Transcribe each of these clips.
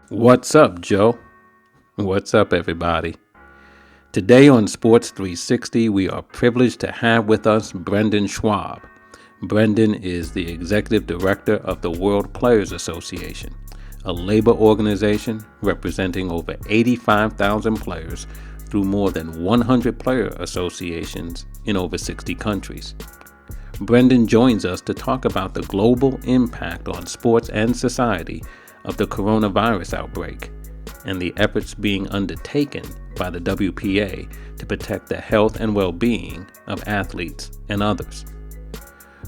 What's up, Joe? What's up, everybody? Today on Sports 360, we are privileged to have with us Brendan Schwab. Brendan is the Executive Director of the World Players Association, a labor organization representing over 85,000 players through more than 100 player associations in over 60 countries. Brendan joins us to talk about the global impact on sports and society of the coronavirus outbreak and the efforts being undertaken by the WPA to protect the health and well-being of athletes and others.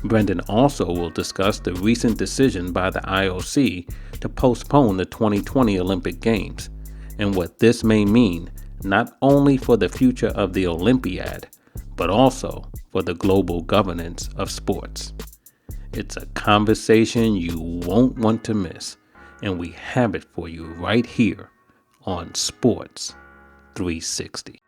Brendan also will discuss the recent decision by the IOC to postpone the 2020 Olympic Games and what this may mean not only for the future of the Olympiad, but also for the global governance of sports. It's a conversation you won't want to miss, and we have it for you right here on Sports 360.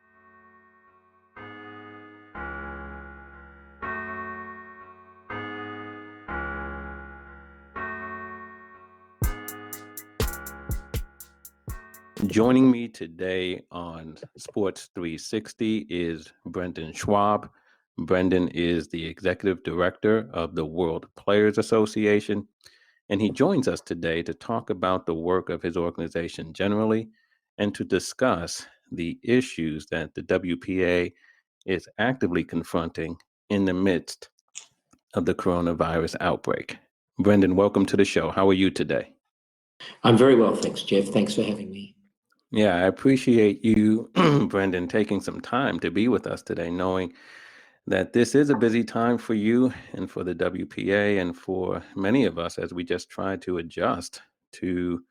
Joining me today on Sports 360 is Brendan Schwab. Brendan is the Executive Director of the World Players Association, and he joins us today to talk about the work of his organization generally and to discuss the issues that the WPA is actively confronting in the midst of the coronavirus outbreak. Brendan, welcome to the show. How are you today? I'm very well, thanks, Jeff. Thanks for having me. Yeah, I appreciate you, Brendan, taking some time to be with us today, knowing that this is a busy time for you and for the WPA and for many of us as we just try to adjust to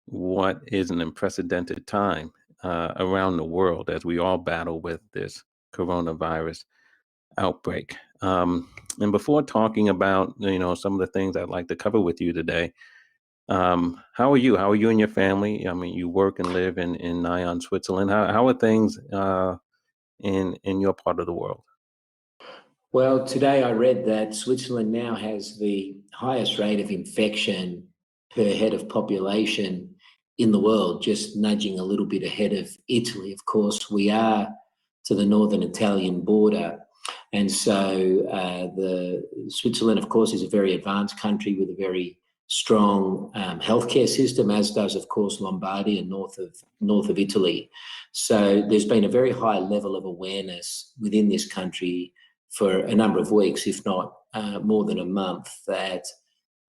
what is an unprecedented time around the world as we all battle with this coronavirus outbreak. And before talking about, some of the things I'd like to cover with you today, how are you? How are you and your family? I mean, you work and live in Nyon, Switzerland. How are things in your part of the world? Well, today I read that Switzerland now has the highest rate of infection per head of population in the world, just nudging a little bit ahead of Italy. Of course, we are to the northern Italian border. And so the Switzerland, of course, is a very advanced country with a very strong healthcare system, as does, of course, Lombardy and north of Italy. So there's been a very high level of awareness within this country for a number of weeks, if not more than a month, that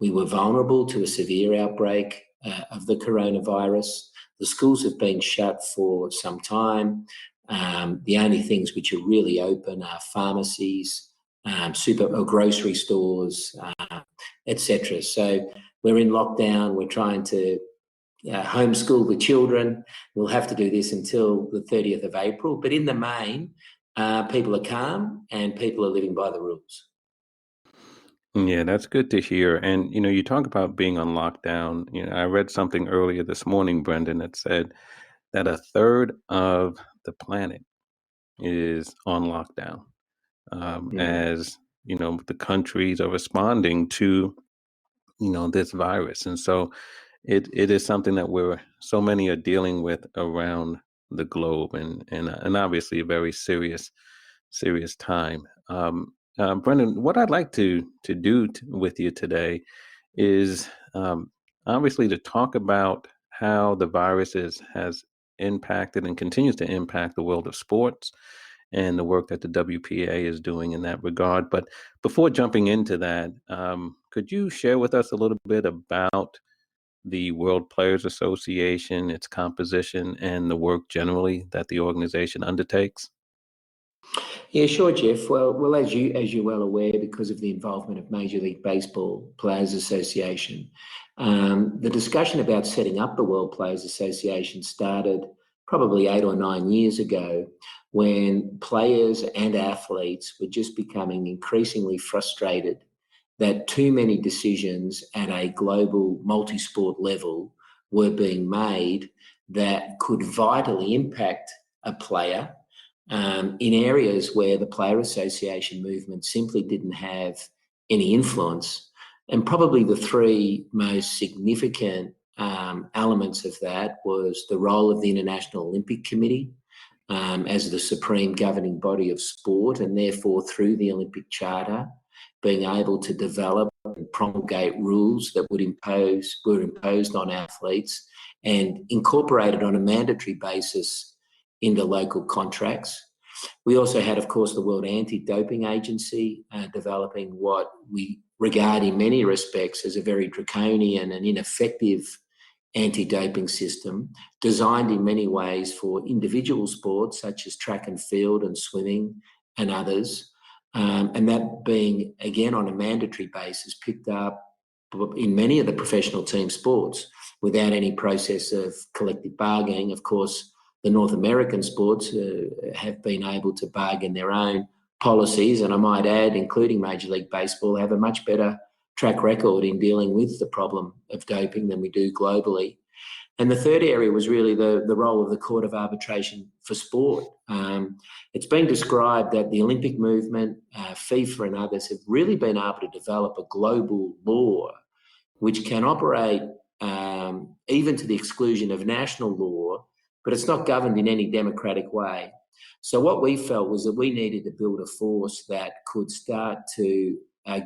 we were vulnerable to a severe outbreak of the coronavirus. The schools have been shut for some time. The only things which are really open are pharmacies, grocery stores, etc. So we're in lockdown. We're trying to homeschool the children. We'll have to do this until the 30th of April. But in the main, people are calm and people are living by the rules. Yeah, that's good to hear. And, you talk about being on lockdown. I read something earlier this morning, Brendan, that said that a third of the planet is on lockdown as, the countries are responding to, this virus. And so it is something that so many are dealing with around the globe and obviously a very serious time. Brendan, what I'd like to do with you today is obviously to talk about how the virus has impacted and continues to impact the world of sports and the work that the WPA is doing in that regard. But before jumping into that, could you share with us a little bit about the World Players Association, its composition, and the work generally that the organization undertakes? Yeah, sure, Jeff. Well, as you're well aware, because of the involvement of Major League Baseball Players Association, the discussion about setting up the World Players Association started probably 8 or 9 years ago, when players and athletes were just becoming increasingly frustrated that too many decisions at a global multi-sport level were being made that could vitally impact a player in areas where the player association movement simply didn't have any influence. And probably the three most significant elements of that was the role of the International Olympic Committee as the supreme governing body of sport, and therefore through the Olympic Charter, being able to develop and promulgate rules that were imposed on athletes and incorporated on a mandatory basis into local contracts. We also had, of course, the World Anti-Doping Agency developing what we regard in many respects as a very draconian and ineffective anti-doping system, designed in many ways for individual sports such as track and field and swimming and others, and that being, again, on a mandatory basis, picked up in many of the professional team sports without any process of collective bargaining. Of course, the North American sports have been able to bargain their own policies, and I might add, including Major League Baseball, have a much better track record in dealing with the problem of doping than we do globally. And the third area was really the role of the Court of Arbitration for Sport. It's been described that the Olympic movement, FIFA and others have really been able to develop a global law which can operate even to the exclusion of national law, but it's not governed in any democratic way. So what we felt was that we needed to build a force that could start to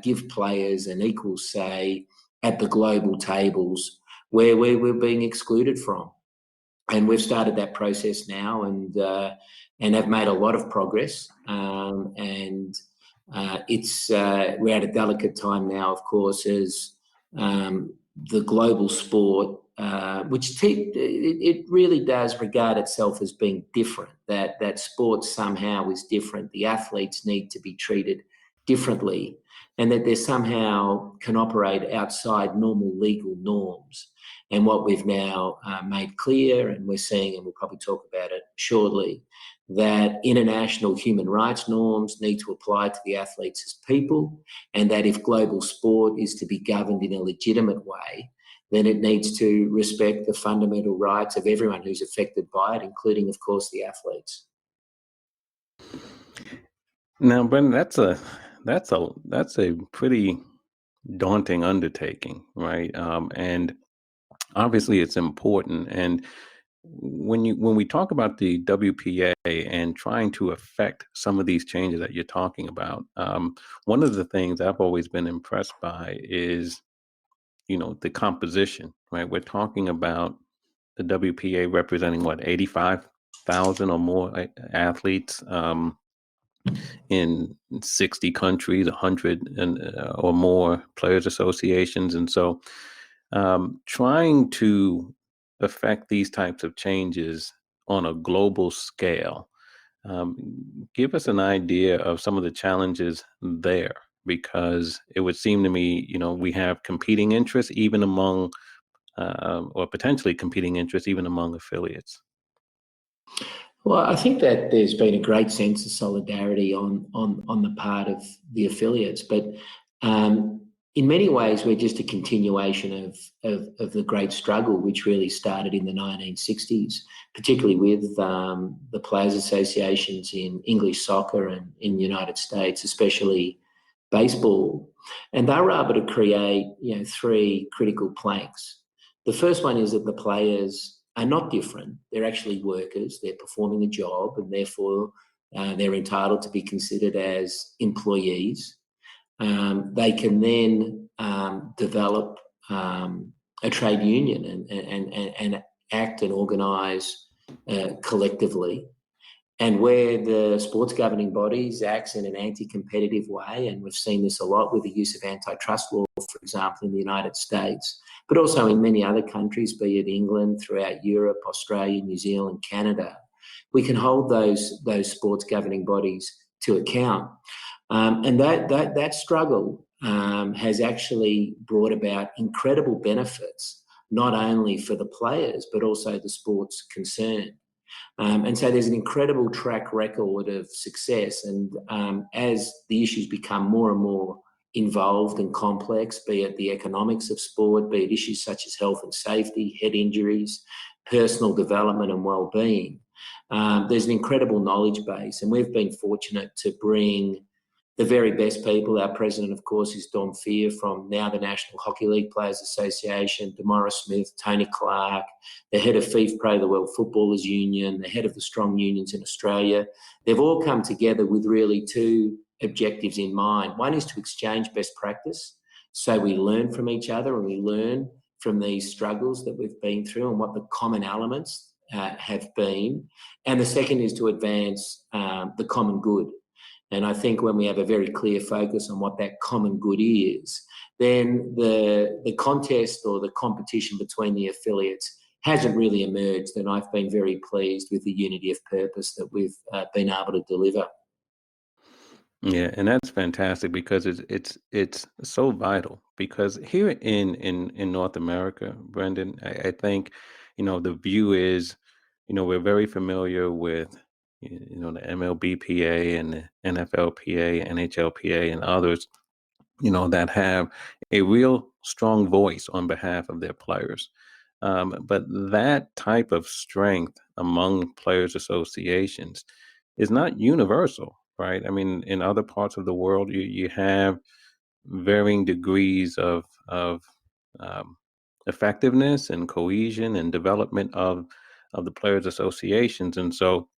give players an equal say at the global tables where we were being excluded from. And we've started that process now and have made a lot of progress. It's we're at a delicate time now, of course, as the global sport, which it really does regard itself as being different, that sport somehow is different. The athletes need to be treated differently, and that they somehow can operate outside normal legal norms. And what we've now made clear, and we're seeing, and we'll probably talk about it shortly, that international human rights norms need to apply to the athletes as people, and that if global sport is to be governed in a legitimate way, then it needs to respect the fundamental rights of everyone who's affected by it, including, of course, the athletes. Now, Brendan, that's a pretty daunting undertaking, right? And obviously, it's important. And when we talk about the WPA and trying to affect some of these changes that you're talking about, one of the things I've always been impressed by is, the composition, right? We're talking about the WPA representing 85,000 or more athletes in 60 countries, 100 or more players associations. And so trying to affect these types of changes on a global scale, give us an idea of some of the challenges there, because it would seem to me, we have competing interests even among, or potentially competing interests even among affiliates. Well, I think that there's been a great sense of solidarity on the part of the affiliates, but in many ways, we're just a continuation of the great struggle, which really started in the 1960s, particularly with the players' associations in English soccer and in the United States, especially baseball. And they were able to create, three critical planks. The first one is that the players are not different. They're actually workers. They're performing a job, and therefore they're entitled to be considered as employees. They can then develop a trade union and act and organise collectively. And where the sports governing bodies acts in an anti-competitive way, and we've seen this a lot with the use of antitrust law, for example, in the United States, but also in many other countries, be it England, throughout Europe, Australia, New Zealand, Canada, we can hold those sports governing bodies to account. And that struggle has actually brought about incredible benefits, not only for the players, but also the sports concerned. And so there's an incredible track record of success. And as the issues become more and more involved and complex, be it the economics of sport, be it issues such as health and safety, head injuries, personal development and well-being, there's an incredible knowledge base. And we've been fortunate to bring the very best people. Our president, of course, is Dom Fear from now the National Hockey League Players Association, Demora Smith, Tony Clark, the head of FIFPro, the World Footballers Union, the head of the strong unions in Australia. They've all come together with really two objectives in mind. One is to exchange best practice, so we learn from each other and we learn from these struggles that we've been through and what the common elements have been. And the second is to advance the common good. And I think when we have a very clear focus on what that common good is, then the contest or the competition between the affiliates hasn't really emerged. And I've been very pleased with the unity of purpose that we've been able to deliver. Yeah, and that's fantastic because it's so vital. Because here in North America, Brendan, I think, the view is, we're very familiar with, the MLBPA and the NFLPA, NHLPA, and others, that have a real strong voice on behalf of their players. But that type of strength among players' associations is not universal, right? I mean, in other parts of the world, you have varying degrees of effectiveness and cohesion and development of the players' associations, and so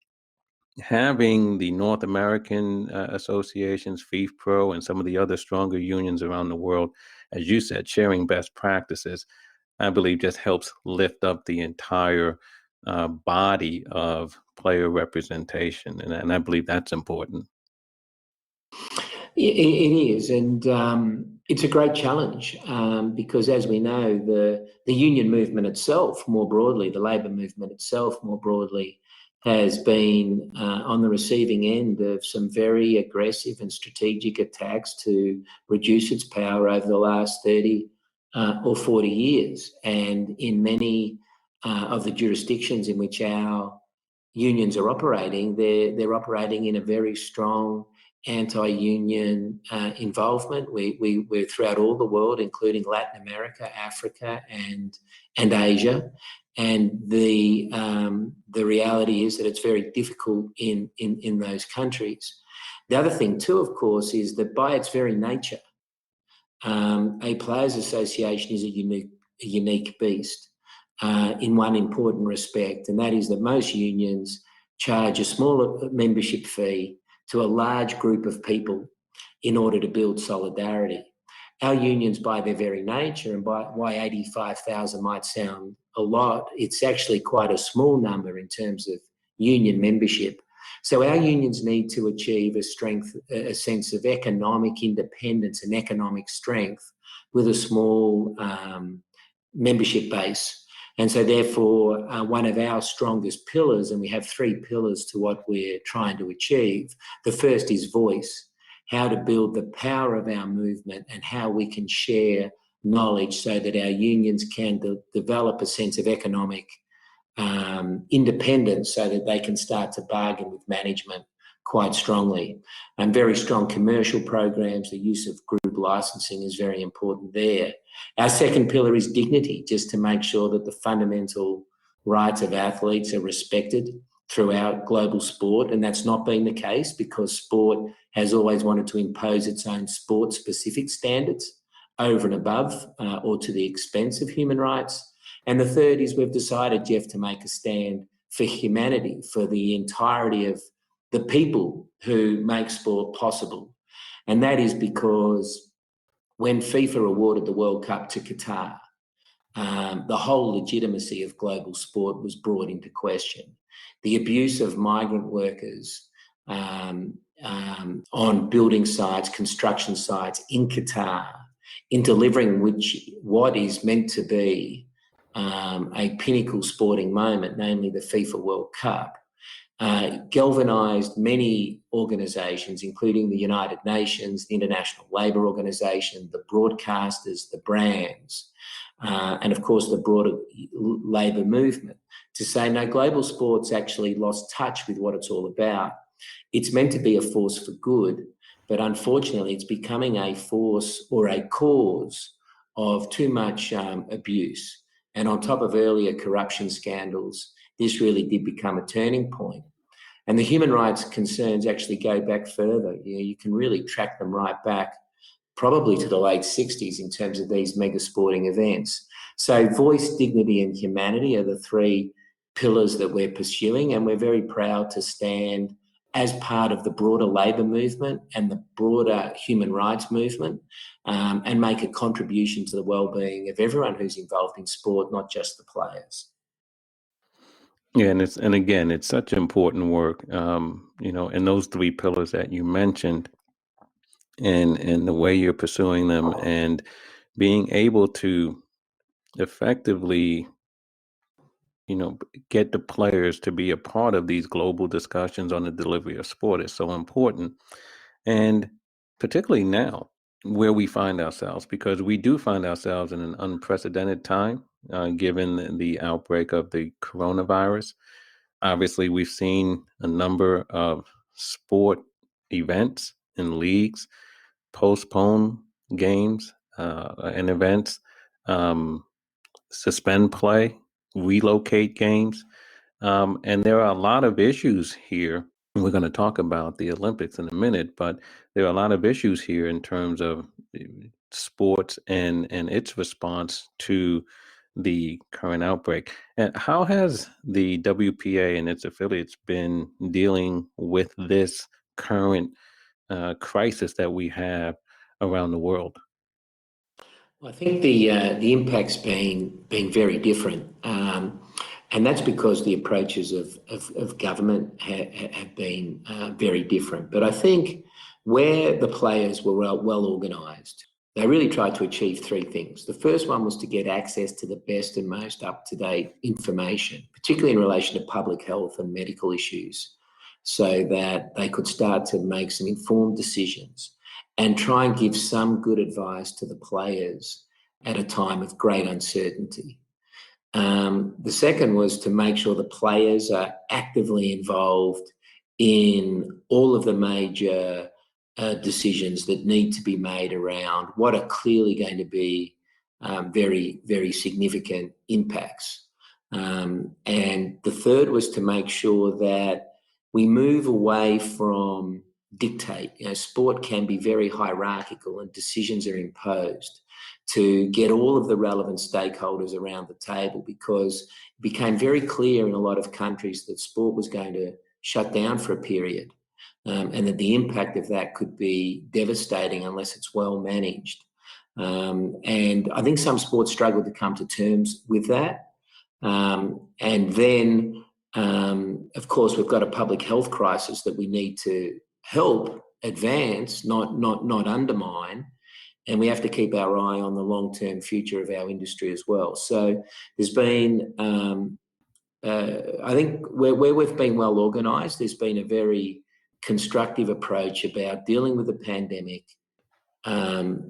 having the North American associations, FIFPro, and some of the other stronger unions around the world, as you said, sharing best practices, I believe just helps lift up the entire body of player representation. And I believe that's important. It is, and it's a great challenge because, as we know, the union movement itself, more broadly, the labour movement itself, more broadly, has been on the receiving end of some very aggressive and strategic attacks to reduce its power over the last 30 or 40 years. And in many of the jurisdictions in which our unions are operating, they're operating in a very strong anti-union involvement. We're throughout all the world, including Latin America, Africa, and Asia. And the reality is that it's very difficult in those countries. The other thing too, of course, is that by its very nature, a players' association is a unique beast in one important respect, and that is that most unions charge a smaller membership fee to a large group of people in order to build solidarity. Our unions, by their very nature, and by why 85,000 might sound a lot, it's actually quite a small number in terms of union membership. So our unions need to achieve a sense of economic independence and economic strength with a small membership base. And so therefore, one of our strongest pillars, and we have three pillars to what we're trying to achieve. The first is voice, how to build the power of our movement and how we can share knowledge so that our unions can develop a sense of economic independence so that they can start to bargain with management quite strongly. And very strong commercial programs, the use of group licensing is very important there. Our second pillar is dignity, just to make sure that the fundamental rights of athletes are respected throughout global sport. And that's not been the case because sport has always wanted to impose its own sport-specific standards over and above or to the expense of human rights. And the third is we've decided, Jeff, to make a stand for humanity, for the entirety of the people who make sport possible. And that is because when FIFA awarded the World Cup to Qatar, the whole legitimacy of global sport was brought into question. The abuse of migrant workers on building sites, construction sites in Qatar, in delivering what is meant to be a pinnacle sporting moment, namely the FIFA World Cup, galvanised many organisations, including the United Nations, the International Labour Organization, the broadcasters, the brands, and of course the broader labour movement, to say, no, global sport's actually lost touch with what it's all about. It's meant to be a force for good, but unfortunately it's becoming a force or a cause of too much abuse. And on top of earlier corruption scandals, this really did become a turning point. And the human rights concerns actually go back further. You can really track them right back probably to the late 60s in terms of these mega sporting events. So voice, dignity and humanity are the three pillars that we're pursuing, and we're very proud to stand as part of the broader labour movement and the broader human rights movement, and make a contribution to the well-being of everyone who's involved in sport, not just the players. Yeah, and again, it's such important work. And those three pillars that you mentioned, and the way you're pursuing them, and being able to effectively, get the players to be a part of these global discussions on the delivery of sport is so important. And particularly now, where we find ourselves, because we do find ourselves in an unprecedented time, given the outbreak of the coronavirus. Obviously, we've seen a number of sport events and leagues postpone games and events, um, suspend play, relocate games. And there are a lot of issues here. We're going to talk about the Olympics in a minute, but there are a lot of issues here in terms of sports and its response to the current outbreak. And how has the WPA and its affiliates been dealing with this current crisis that we have around the world? Well, I think the impact's been very different, and that's because the approaches of government have been very different. But I think where the players were well organised, they really tried to achieve three things. The first one was to get access to the best and most up-to-date information, particularly in relation to public health and medical issues, so that they could start to make some informed decisions and try and give some good advice to the players at a time of great uncertainty. The second was to make sure the players are actively involved in all of the major decisions that need to be made around what are clearly going to be very, very significant impacts. And the third was to make sure that we move away from dictate. Sport can be very hierarchical and decisions are imposed, to get all of the relevant stakeholders around the table, because it became very clear in a lot of countries that sport was going to shut down for a period, and that the impact of that could be devastating unless it's well managed. And I think some sports struggled to come to terms with that. And then, of course, we've got a public health crisis that we need to help advance, not undermine. And we have to keep our eye on the long-term future of our industry as well. So there's been, I think, where we've been well organised, there's been a very constructive approach about dealing with the pandemic,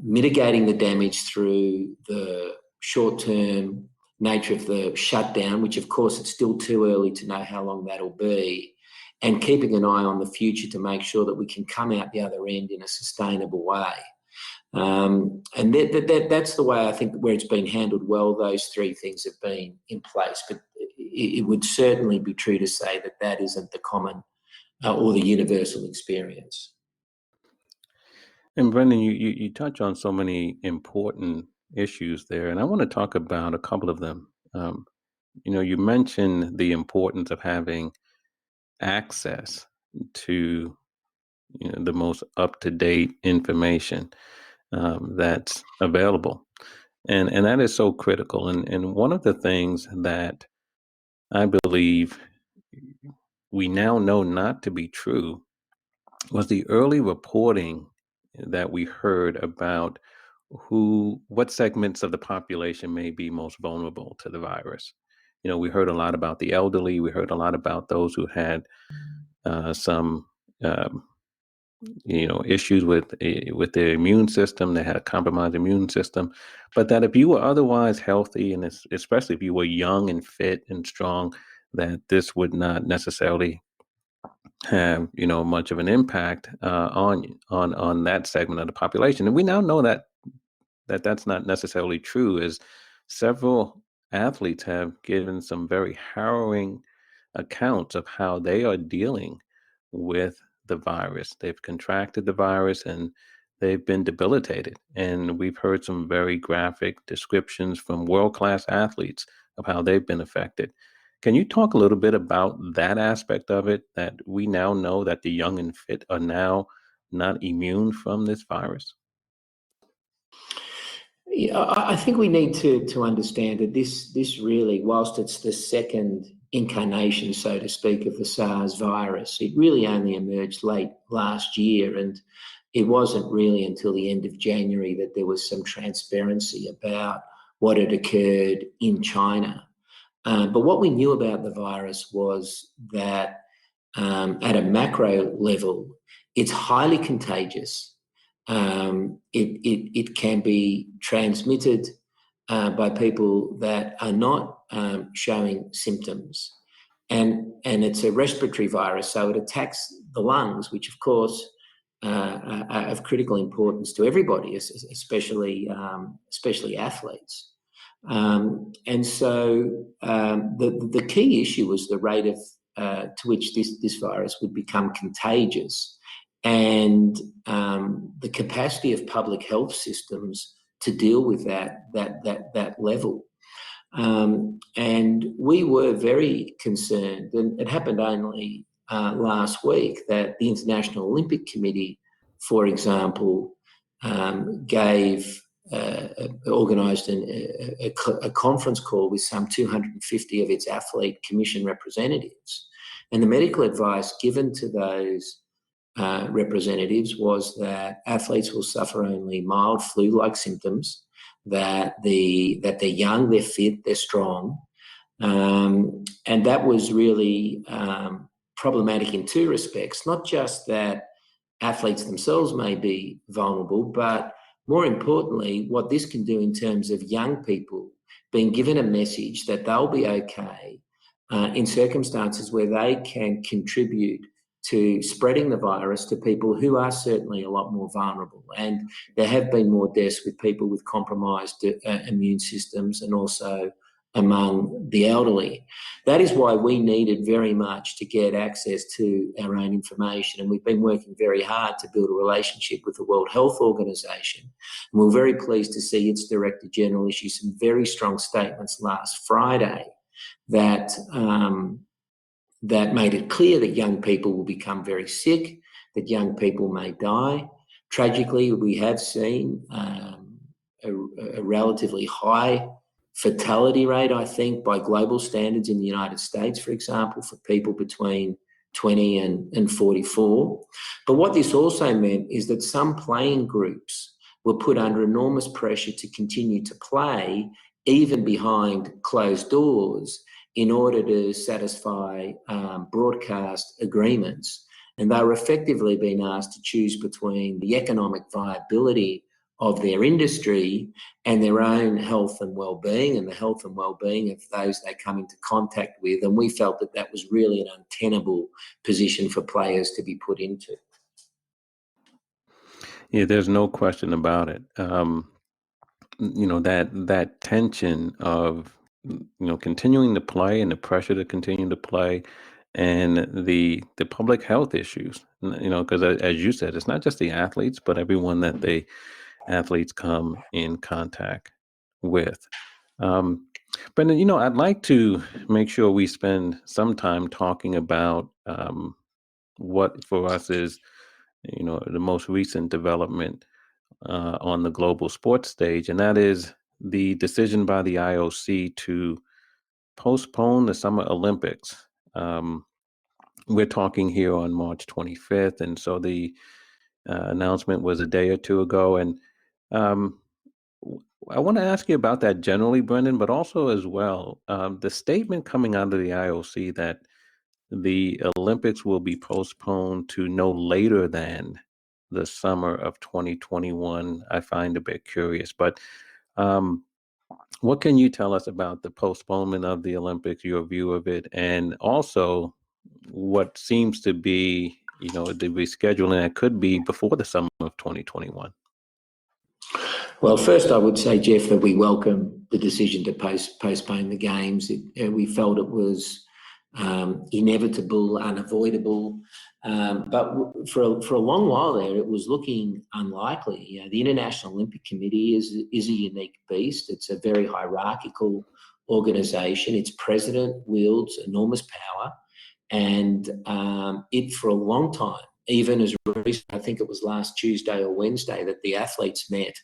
mitigating the damage through the short-term nature of the shutdown, which of course it's still too early to know how long that'll be, and keeping an eye on the future to make sure that we can come out the other end in a sustainable way. And that's the way I think where it's been handled well. Those three things have been in place, but it would certainly be true to say that that isn't the common or the universal experience. And Brendan, you touch on so many important issues there, and I want to talk about a couple of them. You mentioned the importance of having access to the most up-to-date information that's available, and that is so critical. And one of the things that I believe we now know not to be true was the early reporting that we heard about what segments of the population may be most vulnerable to the virus. We heard a lot about the elderly. We heard a lot about those who had some, issues with their immune system. They had a compromised immune system, but that if you were otherwise healthy, and especially if you were young and fit and strong, that this would not necessarily have much of an impact on that segment of the population. And we now know that's not necessarily true, as several athletes have given some very harrowing accounts of how they are dealing with the virus. They've contracted the virus and they've been debilitated. And we've heard some very graphic descriptions from world-class athletes of how they've been affected. Can you talk a little bit about that aspect of it, that we now know that the young and fit are now not immune from this virus? Yeah, I think we need to understand that this really, whilst it's the second incarnation, so to speak, of the SARS virus, it really only emerged late last year, and it wasn't really until the end of January that there was some transparency about what had occurred in China. But what we knew about the virus was that at a macro level, it's highly contagious. It can be transmitted by people that are not showing symptoms. And it's a respiratory virus, so it attacks the lungs, which of course are of critical importance to everybody, especially athletes. And so the key issue was the rate of to which this virus would become contagious, and the capacity of public health systems to deal with that level. And we were very concerned, and it happened only last week, that the International Olympic Committee, for example, organised a conference call with some 250 of its athlete commission representatives. And the medical advice given to those representatives was that athletes will suffer only mild flu-like symptoms, that they're young, they're fit, they're strong. And that was really problematic in two respects, not just that athletes themselves may be vulnerable, but more importantly, what this can do in terms of young people being given a message that they'll be okay in circumstances where they can contribute to spreading the virus to people who are certainly a lot more vulnerable. And there have been more deaths with people with compromised immune systems, and also among the elderly. That is why we needed very much to get access to our own information, and we've been working very hard to build a relationship with the World Health Organization. And we're very pleased to see its Director General issue some very strong statements last Friday that that made it clear that young people will become very sick, that young people may die. Tragically, we have seen a relatively high fatality rate, I think, by global standards in the United States, for example, for people between 20 and 44. But what this also meant is that some playing groups were put under enormous pressure to continue to play, even behind closed doors, in order to satisfy broadcast agreements. And they were effectively being asked to choose between the economic viability of their industry and their own health and well-being, and the health and well-being of those they come into contact with. And we felt that that was really an untenable position for players to be put into. Yeah, there's no question about it. That tension of, continuing to play and the pressure to continue to play, and the public health issues, because as you said, it's not just the athletes, but everyone that the athletes come in contact with. Brendan, I'd like to make sure we spend some time talking about what for us is, the most recent development on the global sports stage, and that is the decision by the IOC to postpone the Summer Olympics. We're talking here on March 25th, and so the announcement was a day or two ago. And I want to ask you about that generally, Brendan, but also as well, the statement coming out of the IOC that the Olympics will be postponed to no later than the summer of 2021, I find a bit curious. But what can you tell us about the postponement of the Olympics, your view of it, and also what seems to be, the rescheduling that could be before the summer of 2021? Well, first I would say, Jeff, that we welcome the decision to postpone the Games. We felt it was inevitable, unavoidable. But for a long while there, it was looking unlikely. You know, the International Olympic Committee is a unique beast. It's a very hierarchical organisation. Its president wields enormous power, and it for a long time, even as recent, I think it was last Tuesday or Wednesday, that the athletes met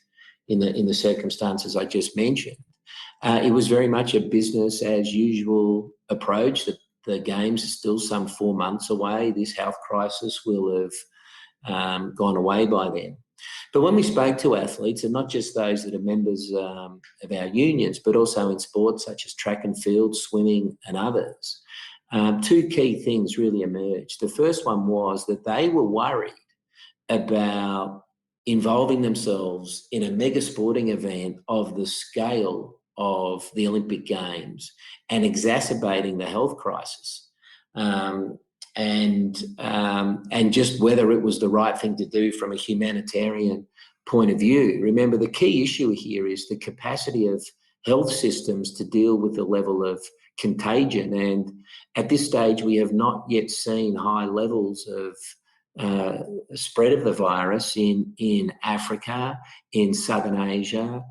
in the circumstances I just mentioned. It was very much a business as usual approach. That the games are still some 4 months away. This health crisis will have gone away by then. But when we spoke to athletes, and not just those that are members of our unions, but also in sports such as track and field, swimming and others, two key things really emerged. The first one was that they were worried about involving themselves in a mega sporting event of the scale of the Olympic Games and exacerbating the health crisis, and just whether it was the right thing to do from a humanitarian point of view. Remember, the key issue here is the capacity of health systems to deal with the level of contagion, and at this stage we have not yet seen high levels of spread of the virus in Africa, in Southern Asia,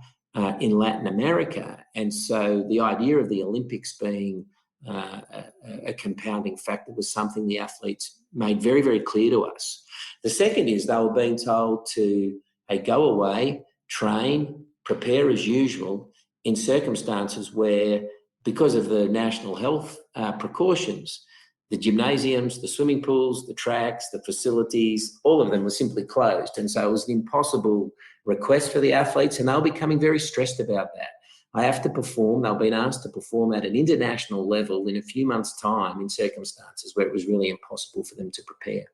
in Latin America. And so the idea of the Olympics being a compounding factor was something the athletes made very, very clear to us. The second is they were being told to go away, train, prepare as usual in circumstances where, because of the national health precautions, the gymnasiums, the swimming pools, the tracks, the facilities, all of them were simply closed. And so it was an impossible request for the athletes, and they were becoming very stressed about that. I have to perform. They've been asked to perform at an international level in a few months' time in circumstances where it was really impossible for them to prepare.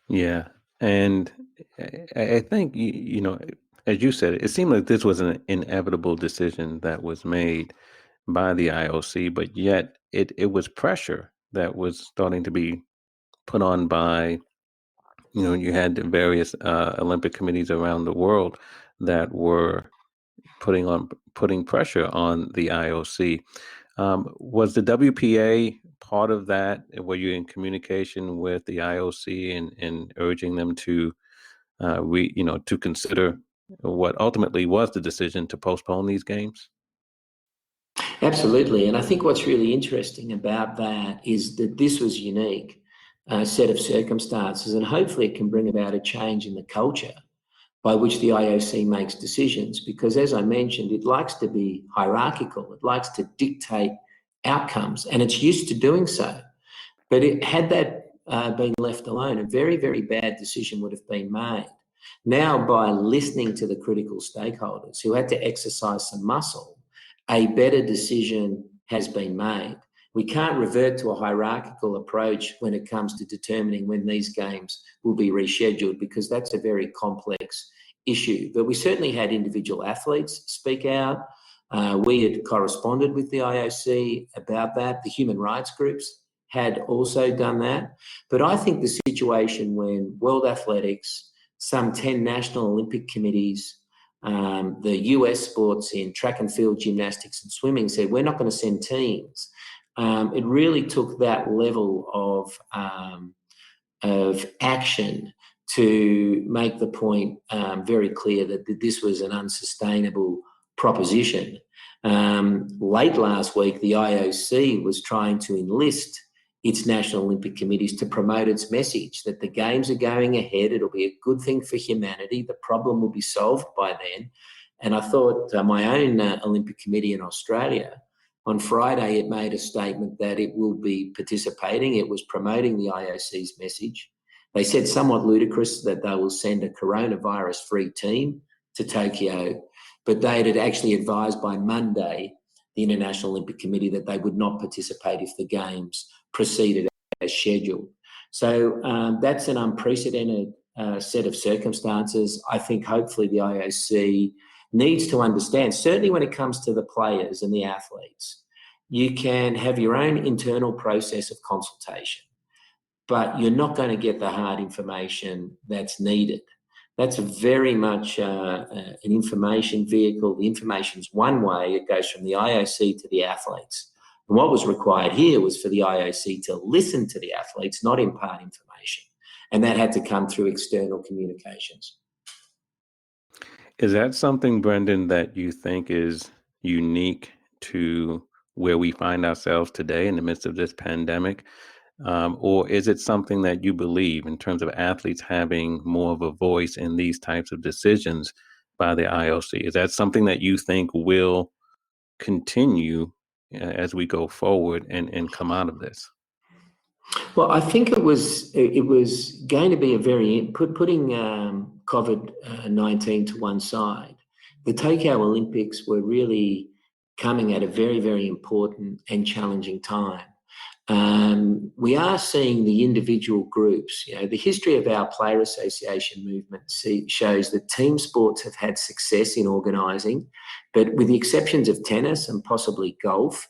Yeah. And I think, as you said, it seemed like this was an inevitable decision that was made by the IOC, but yet it was pressure that was starting to be put on by, you had the various Olympic committees around the world that were putting pressure on the IOC. Was the WPA part of that? Were you in communication with the IOC and urging them to to consider what ultimately was the decision to postpone these games? Absolutely. And I think what's really interesting about that is that this was unique set of circumstances, and hopefully it can bring about a change in the culture by which the IOC makes decisions, because as I mentioned, it likes to be hierarchical. It likes to dictate outcomes, and it's used to doing so. But had that been left alone, a very, very bad decision would have been made. Now, by listening to the critical stakeholders who had to exercise some muscle, a better decision has been made. We can't revert to a hierarchical approach when it comes to determining when these games will be rescheduled, because that's a very complex issue. But we certainly had individual athletes speak out. We had corresponded with the IOC about that. The human rights groups had also done that. But I think the situation when World Athletics, some 10 national Olympic committees, the US sports in track and field, gymnastics and swimming said, we're not going to send teams. It really took that level of action to make the point very clear that this was an unsustainable proposition. Late last week, the IOC was trying to enlist its national Olympic committees to promote its message that the games are going ahead. It'll be a good thing for humanity. The problem will be solved by then. And I thought my own Olympic committee in Australia, on Friday, it made a statement that it will be participating. It was promoting the IOC's message. They said somewhat ludicrous that they will send a coronavirus-free team to Tokyo, but they had actually advised by Monday the International Olympic Committee that they would not participate if the Games proceeded as scheduled. So that's an unprecedented set of circumstances. I think hopefully the IOC needs to understand, certainly when it comes to the players and the athletes, you can have your own internal process of consultation, but you're not going to get the hard information that's needed. That's very much an information vehicle. The information's one way. It goes from the IOC to the athletes. And what was required here was for the IOC to listen to the athletes, not impart information. And that had to come through external communications. Is that something, Brendan, that you think is unique to where we find ourselves today in the midst of this pandemic? Or is it something that you believe in terms of athletes having more of a voice in these types of decisions by the IOC? Is that something that you think will continue as we go forward and come out of this? Well, I think it was going to be putting COVID-19 to one side. The Tokyo Olympics were really coming at a very, very important and challenging time. We are seeing the individual groups. The history of our player association movement shows that team sports have had success in organising, but with the exceptions of tennis and possibly golf,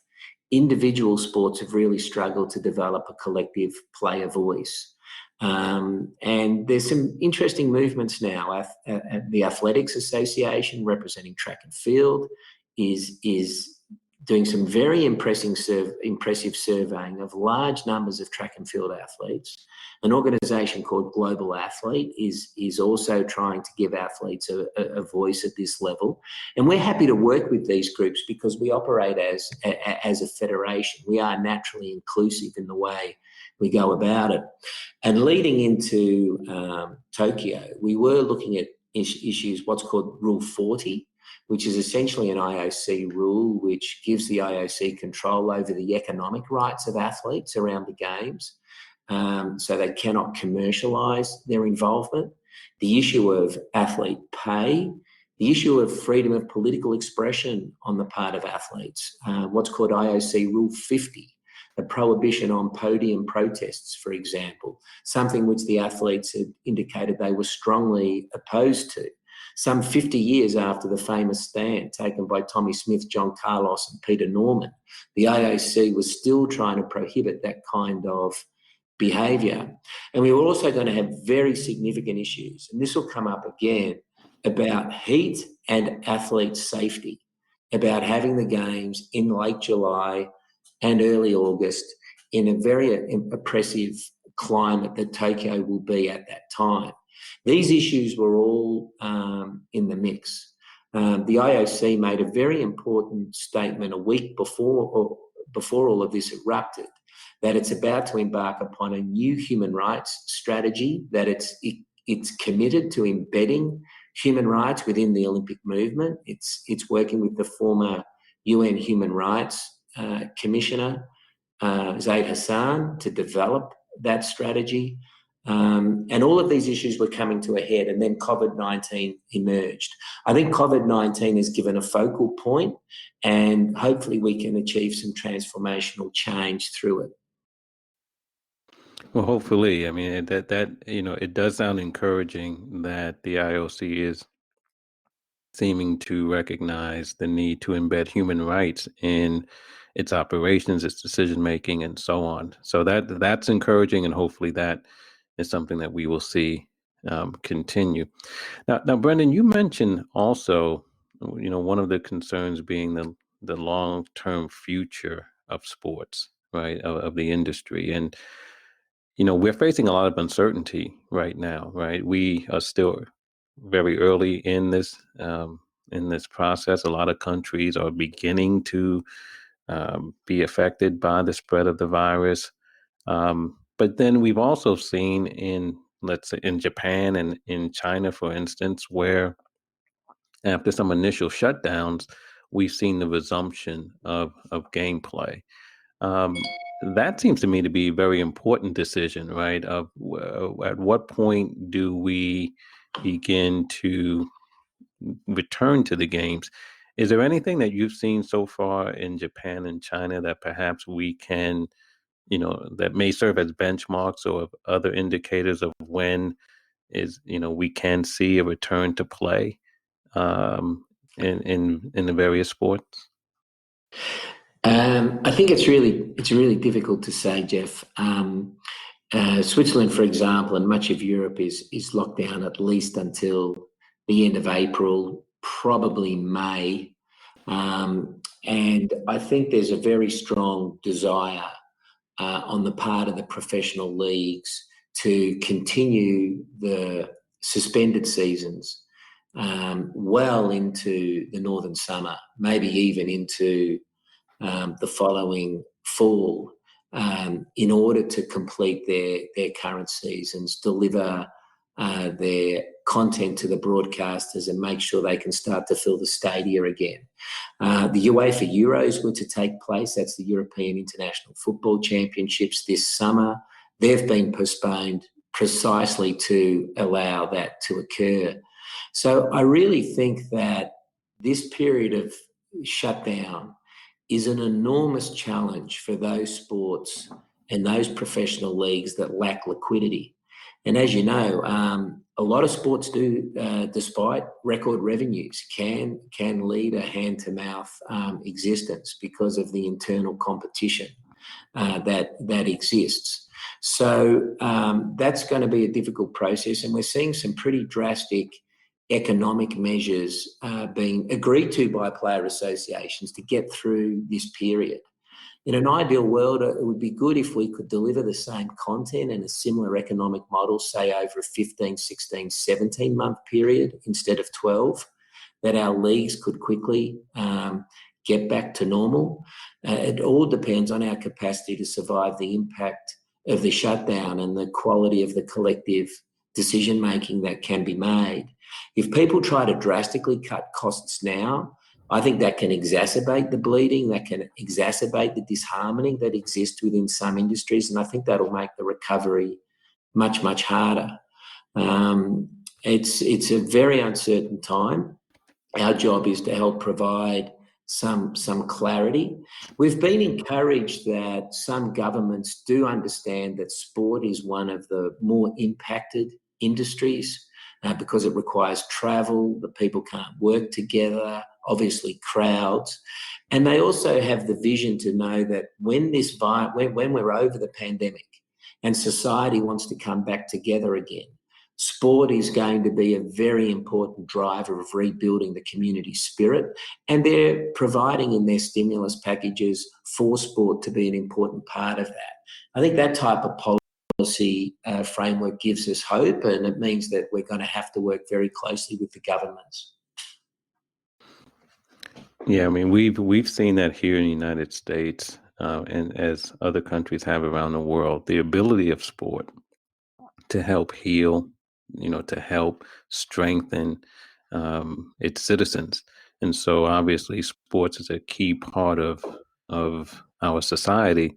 individual sports have really struggled to develop a collective player voice. And there's some interesting movements now. The Athletics Association, representing track and field, is doing some very impressive surveying of large numbers of track and field athletes. An organisation called Global Athlete is also trying to give athletes a voice at this level. And we're happy to work with these groups because we operate as a federation. We are naturally inclusive in the way we go about it. And leading into Tokyo, we were looking at issues, what's called Rule 40, which is essentially an IOC rule which gives the IOC control over the economic rights of athletes around the games, so they cannot commercialise their involvement. The issue of athlete pay, the issue of freedom of political expression on the part of athletes, what's called IOC Rule 50, the prohibition on podium protests, for example, something which the athletes had indicated they were strongly opposed to. Some 50 years after the famous stand taken by Tommy Smith, John Carlos and Peter Norman, the IOC was still trying to prohibit that kind of behaviour. And we were also going to have very significant issues, and this will come up again, about heat and athlete safety, about having the games in late July and early August in a very oppressive climate that Tokyo will be at that time. These issues were all in the mix. The IOC made a very important statement a week before all of this erupted, that it's about to embark upon a new human rights strategy, that it's committed to embedding human rights within the Olympic movement. It's working with the former UN Human Rights Commissioner, Zaid Hassan, to develop that strategy. And all of these issues were coming to a head, and then COVID-19 emerged. I think COVID-19 has given a focal point, and hopefully we can achieve some transformational change through it. Well, hopefully. I mean, it does sound encouraging that the IOC is seeming to recognize the need to embed human rights in its operations, its decision making, and so on. So that's encouraging, and hopefully that is something that we will see continue. Now, Brendan, you mentioned also, one of the concerns being the long-term future of sports, right, of the industry, and we're facing a lot of uncertainty right now, right? We are still very early in this process. A lot of countries are beginning to be affected by the spread of the virus. But then we've also seen let's say in Japan and in China, for instance, where after some initial shutdowns, we've seen the resumption of gameplay. That seems to me to be a very important decision, right? Of at what point do we begin to return to the games? Is there anything that you've seen so far in Japan and China that perhaps we can, that may serve as benchmarks or other indicators of when we can see a return to play in the various sports? I think it's really difficult to say, Jeff. Switzerland, for example, and much of Europe is locked down at least until the end of April, probably May. And I think there's a very strong desire on the part of the professional leagues to continue the suspended seasons well into the northern summer, maybe even into the following fall, in order to complete their current seasons, deliver their content to the broadcasters and make sure they can start to fill the stadia again. The UEFA Euros were to take place. That's the European International Football Championships this summer. They've been postponed precisely to allow that to occur. So I really think that this period of shutdown is an enormous challenge for those sports and those professional leagues that lack liquidity. And as you know, a lot of sports do, despite record revenues, can lead a hand-to-mouth existence because of the internal competition that exists. So that's going to be a difficult process, and we're seeing some pretty drastic economic measures being agreed to by player associations to get through this period. In an ideal world, it would be good if we could deliver the same content and a similar economic model, say over a 15, 16, 17-month period instead of 12, that our leagues could quickly get back to normal. It all depends on our capacity to survive the impact of the shutdown and the quality of the collective decision-making that can be made. If people try to drastically cut costs now, I think that can exacerbate the bleeding, that can exacerbate the disharmony that exists within some industries, and I think that'll make the recovery much, much harder. It's a very uncertain time. Our job is to help provide some clarity. We've been encouraged that some governments do understand that sport is one of the more impacted industries because it requires travel, the people can't work together, obviously crowds. And they also have the vision to know that when we're over the pandemic and society wants to come back together again, sport is going to be a very important driver of rebuilding the community spirit, and they're providing in their stimulus packages for sport to be an important part of that. I think that type of policy framework gives us hope, and it means that we're going to have to work very closely with the governments. Yeah, I mean, we've seen that here in the United States, and as other countries have around the world, the ability of sport to help heal, to help strengthen its citizens. And so obviously sports is a key part of our society.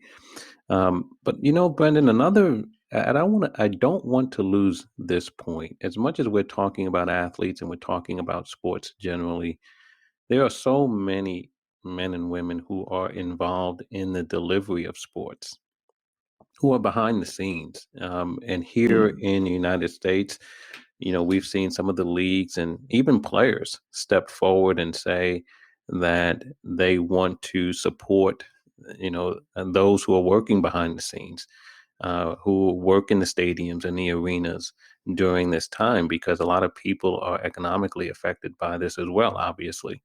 But Brendan, I don't want to lose this point. As much as we're talking about athletes and we're talking about sports generally, there are so many men and women who are involved in the delivery of sports, who are behind the scenes. And here in the United States, we've seen some of the leagues and even players step forward and say that they want to support, and those who are working behind the scenes, who work in the stadiums and the arenas during this time, because a lot of people are economically affected by this as well, obviously.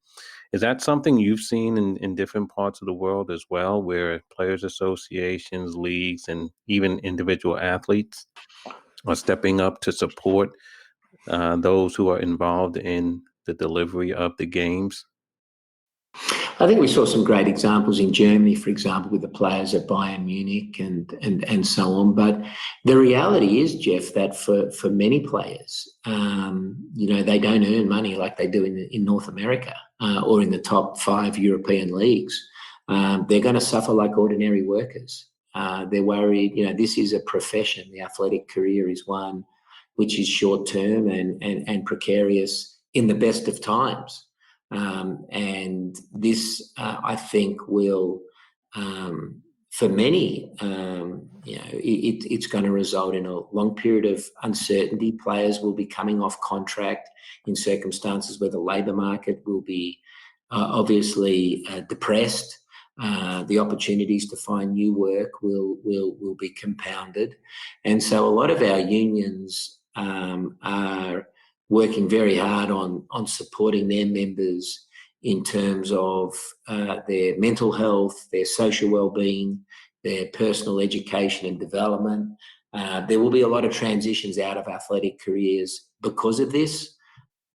Is that something you've seen in different parts of the world as well, where players associations, leagues, and even individual athletes are stepping up to support those who are involved in the delivery of the games? I think we saw some great examples in Germany, for example, with the players at Bayern Munich and so on. But the reality is, Jeff, that for many players, they don't earn money like they do in North America or in the top 5 European leagues. They're going to suffer like ordinary workers. They're worried, this is a profession. The athletic career is one which is short-term and precarious in the best of times. And this, I think, will, for many, it's going to result in a long period of uncertainty. Players will be coming off contract in circumstances where the labour market will be obviously depressed. the opportunities to find new work will be compounded. And so a lot of our unions are working very hard on supporting their members in terms of their mental health, their social well-being, their personal education and development. There will be a lot of transitions out of athletic careers because of this,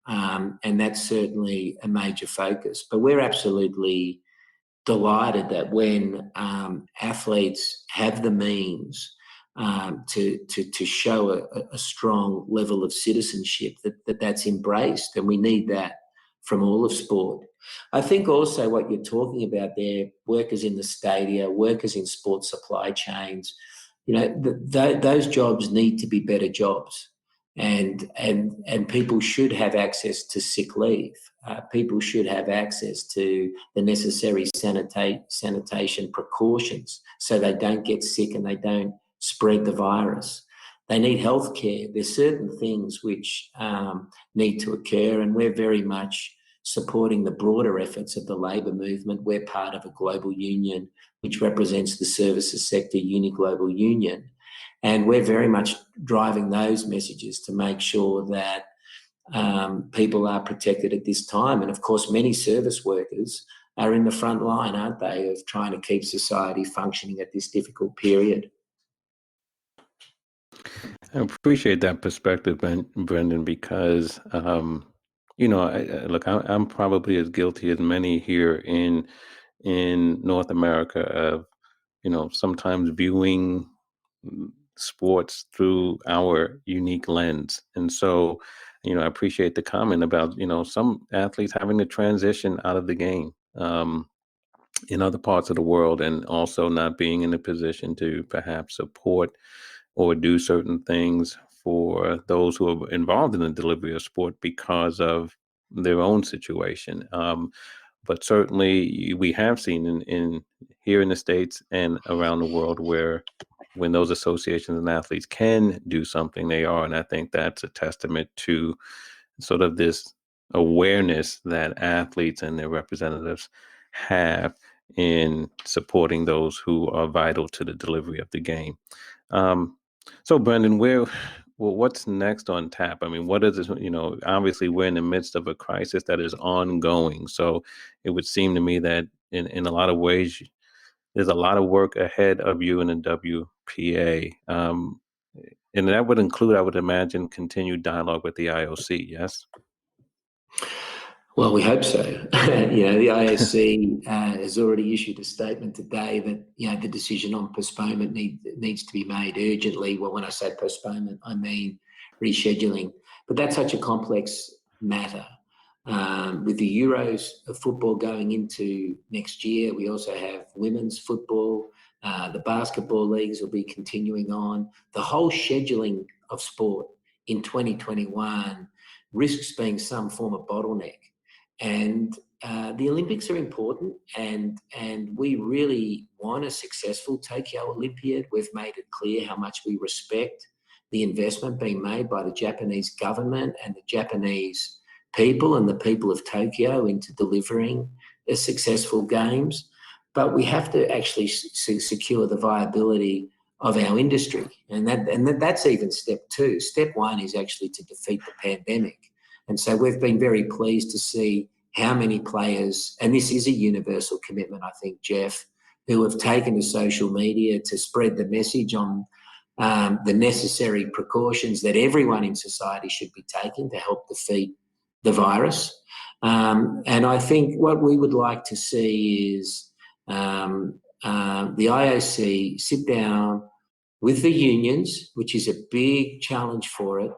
and that's certainly a major focus. But we're absolutely delighted that when athletes have the means to show a strong level of citizenship, that's embraced, and we need that from all of sport. I think also what you're talking about there, workers in the stadia, workers in sports supply chains, those jobs need to be better jobs, and people should have access to sick leave. People should have access to the necessary sanitation precautions so they don't get sick and they don't spread the virus. They need health care. There's certain things which need to occur, and we're very much supporting the broader efforts of the labour movement. We're part of a global union which represents the services sector, Uni Global Union, and we're very much driving those messages to make sure that people are protected at this time. And of course, many service workers are in the front line, aren't they, of trying to keep society functioning at this difficult period. I appreciate that perspective, Brendan, because, look, I'm probably as guilty as many here in North America of, sometimes viewing sports through our unique lens. And so, I appreciate the comment about, some athletes having to transition out of the game in other parts of the world, and also not being in a position to perhaps support or do certain things for those who are involved in the delivery of sport because of their own situation. But certainly we have seen in here in the States and around the world where when those associations and athletes can do something, they are. And I think that's a testament to sort of this awareness that athletes and their representatives have in supporting those who are vital to the delivery of the game. So, Brendan, what's next on tap? I mean, what is this? Obviously, we're in the midst of a crisis that is ongoing. So, it would seem to me that in a lot of ways, there's a lot of work ahead of you in the WPA. And that would include, I would imagine, continued dialogue with the IOC, yes? Well, we hope so. The IOC has already issued a statement today that the decision on postponement needs to be made urgently. Well, when I say postponement, I mean rescheduling. But that's such a complex matter. With the Euros of football going into next year, we also have women's football. The basketball leagues will be continuing on. The whole scheduling of sport in 2021 risks being some form of bottleneck. And the Olympics are important, and we really want a successful Tokyo Olympiad. We've made it clear how much we respect the investment being made by the Japanese government and the Japanese people and the people of Tokyo into delivering a successful games. But we have to actually secure the viability of our industry, and that's even step two. Step one is actually to defeat the pandemic. And so we've been very pleased to see how many players, and this is a universal commitment, I think, Jeff, who have taken to social media to spread the message on the necessary precautions that everyone in society should be taking to help defeat the virus. And I think what we would like to see is the IOC sit down with the unions, which is a big challenge for it,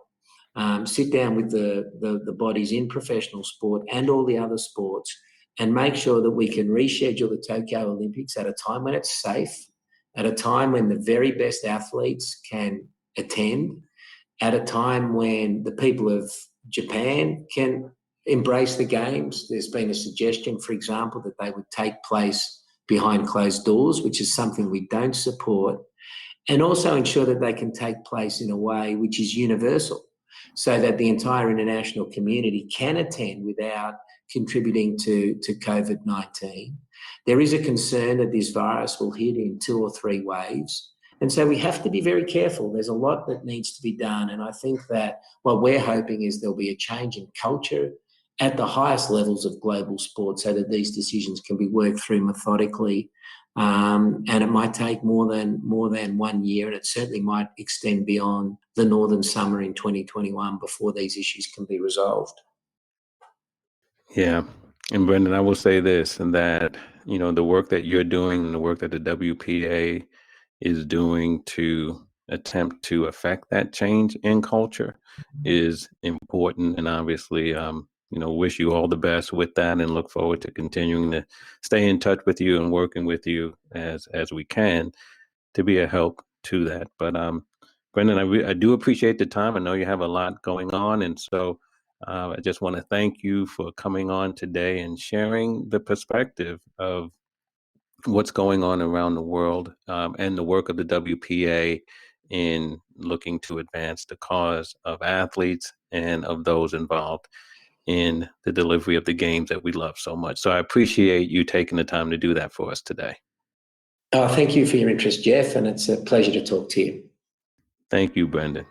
sit down with the bodies in professional sport and all the other sports, and make sure that we can reschedule the Tokyo Olympics at a time when it's safe, at a time when the very best athletes can attend, at a time when the people of Japan can embrace the games. There's been a suggestion, for example, that they would take place behind closed doors, which is something we don't support, and also ensure that they can take place in a way which is universal. so that the entire international community can attend without contributing to COVID-19. There is a concern that this virus will hit in 2 or 3 waves. And so we have to be very careful. There's a lot that needs to be done. And I think that what we're hoping is there'll be a change in culture at the highest levels of global sport so that these decisions can be worked through methodically. And it might take more than 1 year, and it certainly might extend beyond the northern summer in 2021 before these issues can be resolved. Yeah. And Brendan, I will say this, and that, the work that you're doing and the work that the WPA is doing to attempt to affect that change in culture is important. And obviously, wish you all the best with that and look forward to continuing to stay in touch with you and working with you as we can to be a help to that. But Brendan, I do appreciate the time. I know you have a lot going on. And so I just want to thank you for coming on today and sharing the perspective of what's going on around the world and the work of the WPA in looking to advance the cause of athletes and of those involved in the delivery of the games that we love so much. So I appreciate you taking the time to do that for us today. Oh, thank you for your interest, Jeff, and it's a pleasure to talk to you. Thank you, Brendan.